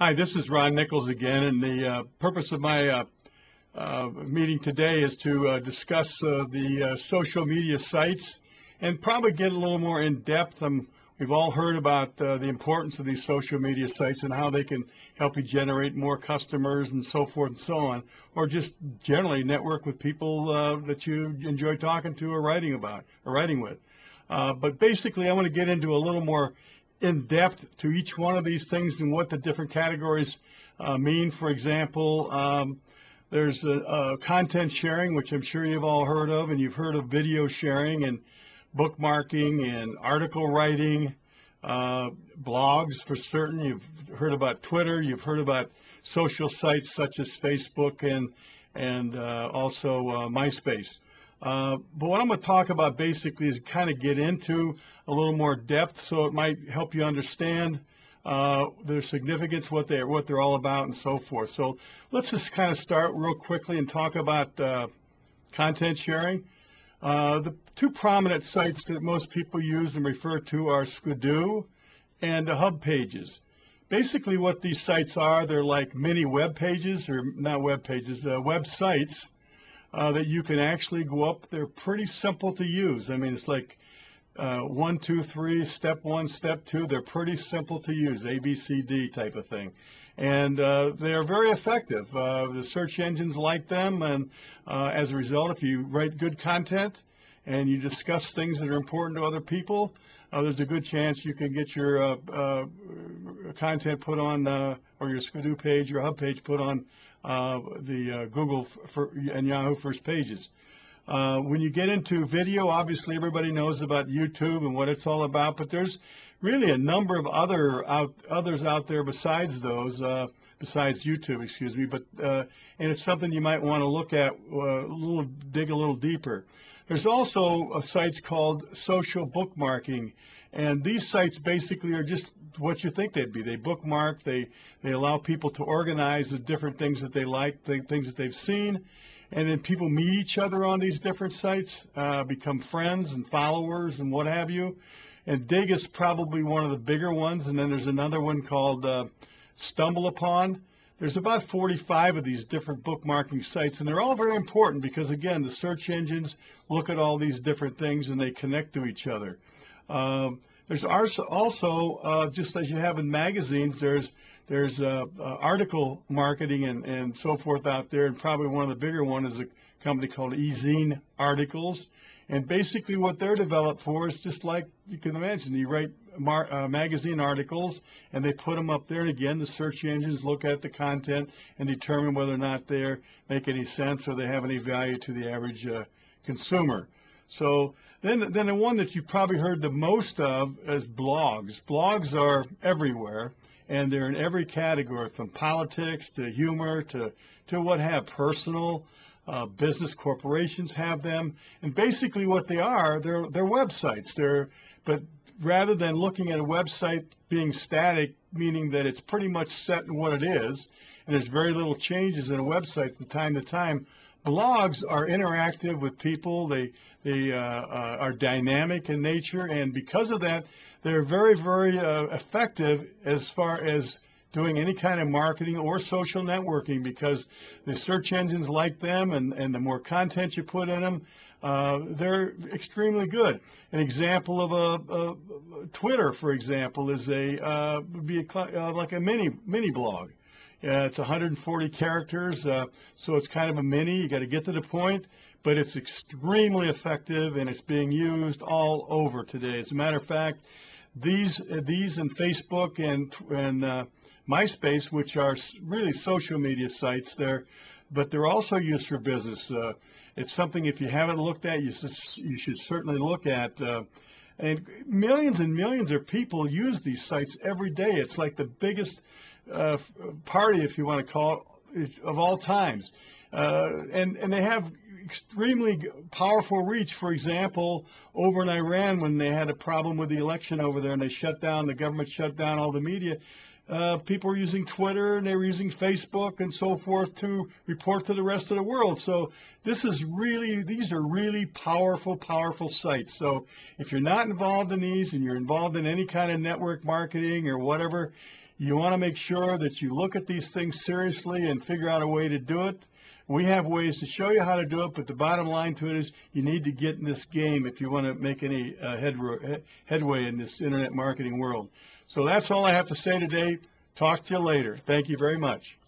Hi, this is Ron Nichols again, and the purpose of my meeting today is to discuss the social media sites and probably get a little more in depth. We've all heard about the importance of these social media sites and how they can help you generate more customers and so forth and so on, or just generally network with people that you enjoy talking to or writing with. But basically, I want to get into a little more in depth to each one of these things and what the different categories mean. For example, there's content sharing, which I'm sure you've all heard of, and you've heard of video sharing and bookmarking and article writing, blogs for certain. You've heard about Twitter. You've heard about social sites such as Facebook and also MySpace. But what I'm going to talk about basically is kind of get into a little more depth, so it might help you understand their significance, what they're all about, and so forth. So let's just kind of start real quickly and talk about content sharing. The two prominent sites that most people use and refer to are Skidoo and Hub Pages. Basically, what these sites are, they're like mini web pages, or not web pages, websites that you can actually go up. They're pretty simple to use. I mean, it's like 1, 2, 3, step 1, step 2. They're pretty simple to use, ABCD type of thing. And they're very effective. The search engines like them, and as a result, if you write good content and you discuss things that are important to other people, there's a good chance you can get your content put on, or your Skidoo page, your Hub page put on the Google and Yahoo first pages. When you get into video, obviously everybody knows about YouTube and what it's all about, but there's really a number of others out there besides those, besides YouTube, excuse me, but and it's something you might want to look at, dig a little deeper. There's also sites called social bookmarking, and these sites basically are just what you think they'd be. They bookmark, they allow people to organize the different things that they like, things that they've seen, and then people meet each other on these different sites, become friends and followers and what have you. And Dig is probably one of the bigger ones, and then there's another one called StumbleUpon. There's about 45 of these different bookmarking sites, and they're all very important because, again, the search engines look at all these different things and they connect to each other. There's also, just as you have in magazines, there's article marketing and so forth out there, and probably one of the bigger ones is a company called eZine Articles. And basically what they're developed for is just like you can imagine. You write magazine articles, and they put them up there, and again, the search engines look at the content and determine whether or not they make any sense or they have any value to the average consumer. So then the one that you probably heard the most of is blogs. Blogs are everywhere, and they're in every category, from politics to humor to what have personal. Business corporations have them, and basically what they are, they're websites. But rather than looking at a website being static, meaning that it's pretty much set in what it is, and there's very little changes in a website from time to time, blogs are interactive with people. They are dynamic in nature, and because of that, they're very, very effective as far as doing any kind of marketing or social networking, because the search engines like them, and the more content you put in them, they're extremely good. An example of a Twitter, for example, is would be like a mini blog. It's 140 characters, so it's kind of a mini. You got to get to the point, but it's extremely effective, and it's being used all over today. As a matter of fact, these in Facebook and MySpace, which are really social media sites, but they're also used for business. It's something, if you haven't looked at, you should certainly look at. And millions of people use these sites every day. It's like the biggest party, if you want to call it, of all times. And they have extremely powerful reach. For example, over in Iran, when they had a problem with the election over there and the government shut down all the media, people were using Twitter and they were using Facebook and so forth to report to the rest of the world. So these are really powerful sites. So if you're not involved in these and you're involved in any kind of network marketing or whatever, You want to make sure that you look at these things seriously and figure out a way to do it. We have ways to show you how to do it, but the bottom line to it is you need to get in this game if you want to make any headway in this internet marketing world. So that's all I have to say today. Talk to you later. Thank you very much.